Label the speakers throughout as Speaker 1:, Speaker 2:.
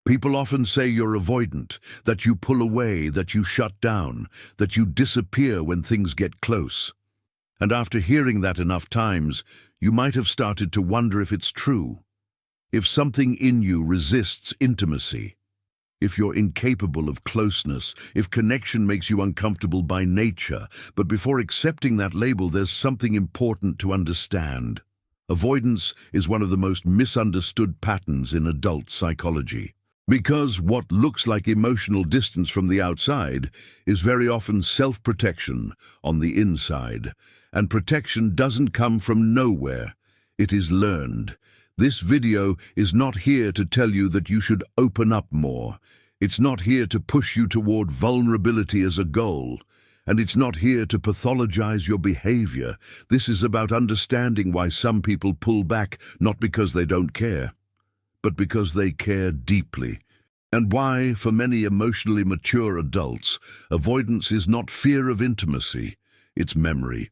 Speaker 1: People often say you're avoidant, that you pull away, that you shut down, that you disappear when things get close. And after hearing that enough times, you might have started to wonder if it's true. If something in you resists intimacy, if you're incapable of closeness, if connection makes you uncomfortable by nature. But before accepting that label, there's something important to understand. Avoidance is one of the most misunderstood patterns in adult psychology. Because what looks like emotional distance from the outside is very often self-protection on the inside. And protection doesn't come from nowhere. It is learned. This video is not here to tell you that you should open up more. It's not here to push you toward vulnerability as a goal. And it's not here to pathologize your behavior. This is about understanding why some people pull back, not because they don't care, but because they care deeply. And why, for many emotionally mature adults, avoidance is not fear of intimacy, it's memory.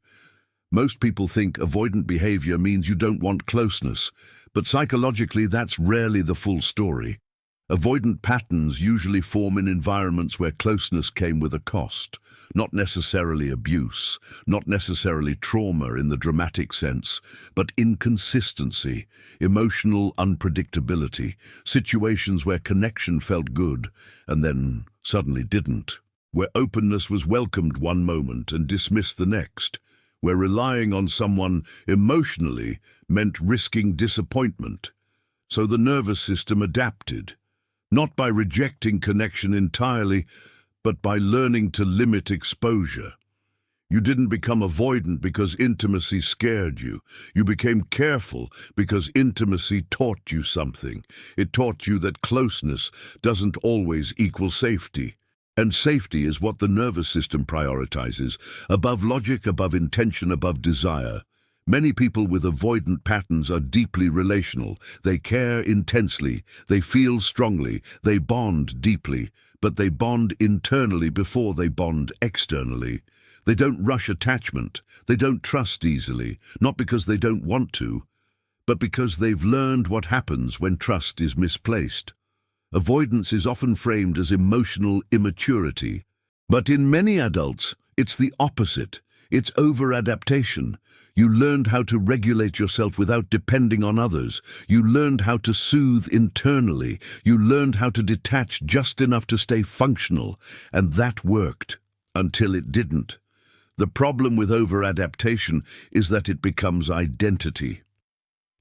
Speaker 1: Most people think avoidant behavior means you don't want closeness, but psychologically that's rarely the full story. Avoidant patterns usually form in environments where closeness came with a cost, not necessarily abuse, not necessarily trauma in the dramatic sense, but inconsistency, emotional unpredictability, situations where connection felt good and then suddenly didn't, where openness was welcomed one moment and dismissed the next, where relying on someone emotionally meant risking disappointment. So the nervous system adapted. Not by rejecting connection entirely, but by learning to limit exposure. You didn't become avoidant because intimacy scared you. You became careful because intimacy taught you something. It taught you that closeness doesn't always equal safety. And safety is what the nervous system prioritizes, above logic, above intention, above desire. Many people with avoidant patterns are deeply relational. They care intensely, they feel strongly, they bond deeply, but they bond internally before they bond externally. They don't rush attachment, they don't trust easily, not because they don't want to, but because they've learned what happens when trust is misplaced. Avoidance is often framed as emotional immaturity, but in many adults, it's the opposite. It's over-adaptation. You learned how to regulate yourself without depending on others. You learned how to soothe internally. You learned how to detach just enough to stay functional. And that worked, until it didn't. The problem with over-adaptation is that it becomes identity.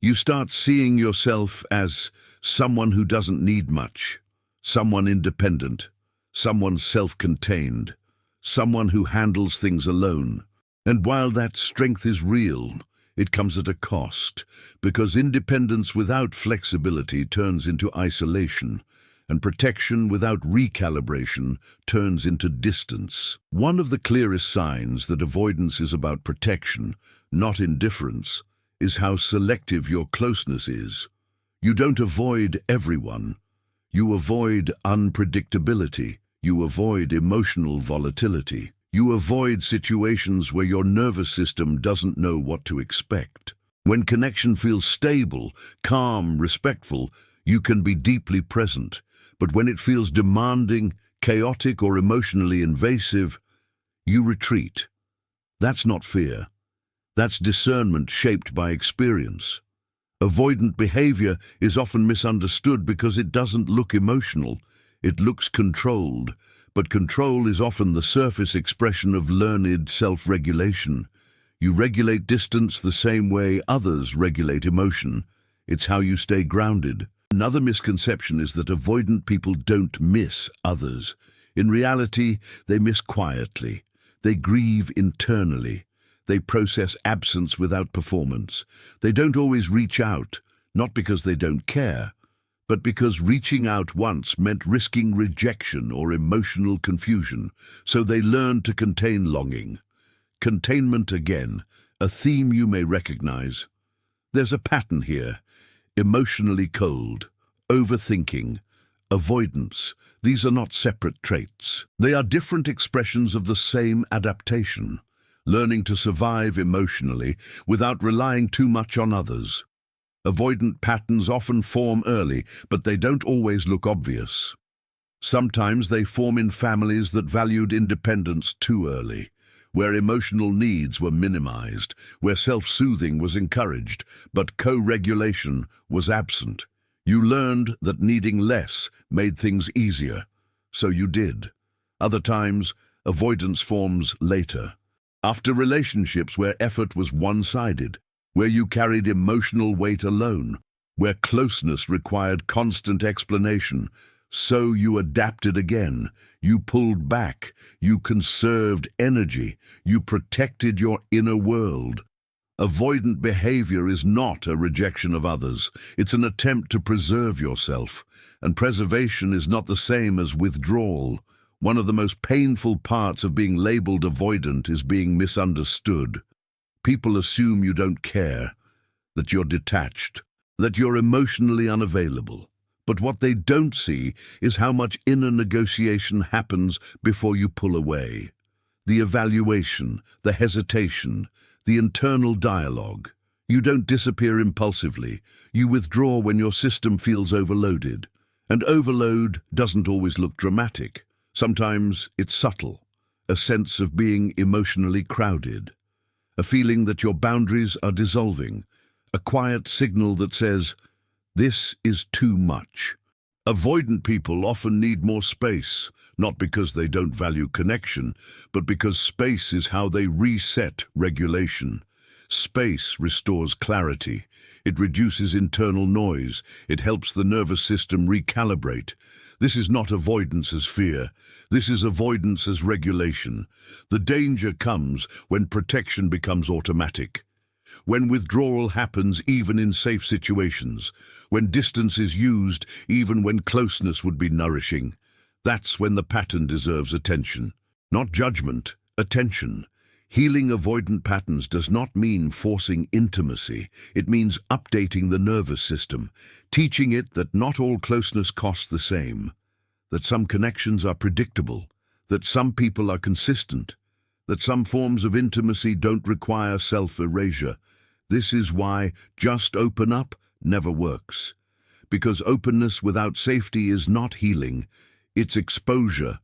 Speaker 1: You start seeing yourself as someone who doesn't need much, someone independent, someone self-contained, someone who handles things alone. And while that strength is real, it comes at a cost, because independence without flexibility turns into isolation, and protection without recalibration turns into distance. One of the clearest signs that avoidance is about protection, not indifference, is how selective your closeness is. You don't avoid everyone. You avoid unpredictability. You avoid emotional volatility. You avoid situations where your nervous system doesn't know what to expect. When connection feels stable, calm, respectful, you can be deeply present. But when it feels demanding, chaotic, or emotionally invasive, you retreat. That's not fear. That's discernment shaped by experience. Avoidant behavior is often misunderstood because it doesn't look emotional. It looks controlled. But control is often the surface expression of learned self-regulation. You regulate distance the same way others regulate emotion. It's how you stay grounded. Another misconception is that avoidant people don't miss others. In reality, they miss quietly. They grieve internally. They process absence without performance. They don't always reach out, not because they don't care, but because reaching out once meant risking rejection or emotional confusion, so they learn to contain longing. Containment again, a theme you may recognize. There's a pattern here: emotionally cold, overthinking, avoidance. These are not separate traits. They are different expressions of the same adaptation, learning to survive emotionally without relying too much on others. Avoidant patterns often form early, but they don't always look obvious. Sometimes they form in families that valued independence too early, where emotional needs were minimized, where self-soothing was encouraged, but co-regulation was absent. You learned that needing less made things easier, so you did. Other times, avoidance forms later, after relationships where effort was one-sided, where you carried emotional weight alone, where closeness required constant explanation. So you adapted again, you pulled back, you conserved energy, you protected your inner world. Avoidant behavior is not a rejection of others, it's an attempt to preserve yourself. And preservation is not the same as withdrawal. One of the most painful parts of being labeled avoidant is being misunderstood. People assume you don't care, that you're detached, that you're emotionally unavailable. But what they don't see is how much inner negotiation happens before you pull away. The evaluation, the hesitation, the internal dialogue. You don't disappear impulsively. You withdraw when your system feels overloaded. And overload doesn't always look dramatic. Sometimes it's subtle, a sense of being emotionally crowded, a feeling that your boundaries are dissolving, a quiet signal that says, "This is too much." Avoidant people often need more space, not because they don't value connection, but because space is how they reset regulation. Space restores clarity. It reduces internal noise. It helps the nervous system recalibrate. This is not avoidance as fear. This is avoidance as regulation. The danger comes when protection becomes automatic. When withdrawal happens even in safe situations, when distance is used even when closeness would be nourishing, that's when the pattern deserves attention. Not judgment, attention. Healing avoidant patterns does not mean forcing intimacy. It means updating the nervous system, teaching it that not all closeness costs the same, that some connections are predictable, that some people are consistent, that some forms of intimacy don't require self-erasure. This is why just open up never works. Because openness without safety is not healing, it's exposure.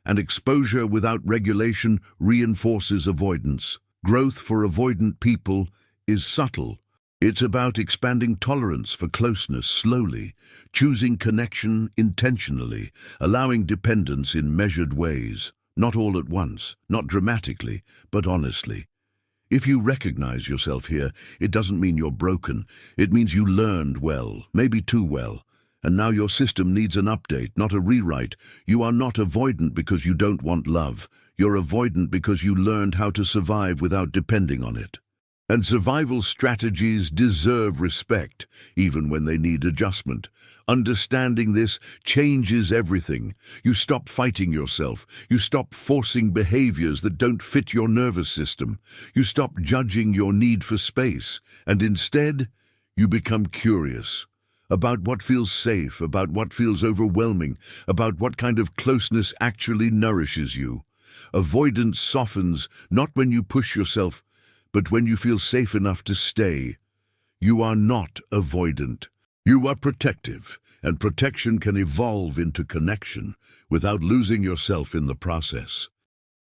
Speaker 1: And exposure without regulation reinforces avoidance. Growth for avoidant people is subtle. It's about expanding tolerance for closeness slowly, choosing connection intentionally, allowing dependence in measured ways. Not all at once, not dramatically, but honestly. If you recognize yourself here, it doesn't mean you're broken. It means you learned well, maybe too well. And now your system needs an update, not a rewrite. You are not avoidant because you don't want love. You're avoidant because you learned how to survive without depending on it. And survival strategies deserve respect, even when they need adjustment. Understanding this changes everything. You stop fighting yourself. You stop forcing behaviors that don't fit your nervous system. You stop judging your need for space. And instead, you become curious about what feels safe, about what feels overwhelming, about what kind of closeness actually nourishes you. Avoidance softens not when you push yourself, but when you feel safe enough to stay. You are not avoidant. You are protective, and protection can evolve into connection without losing yourself in the process.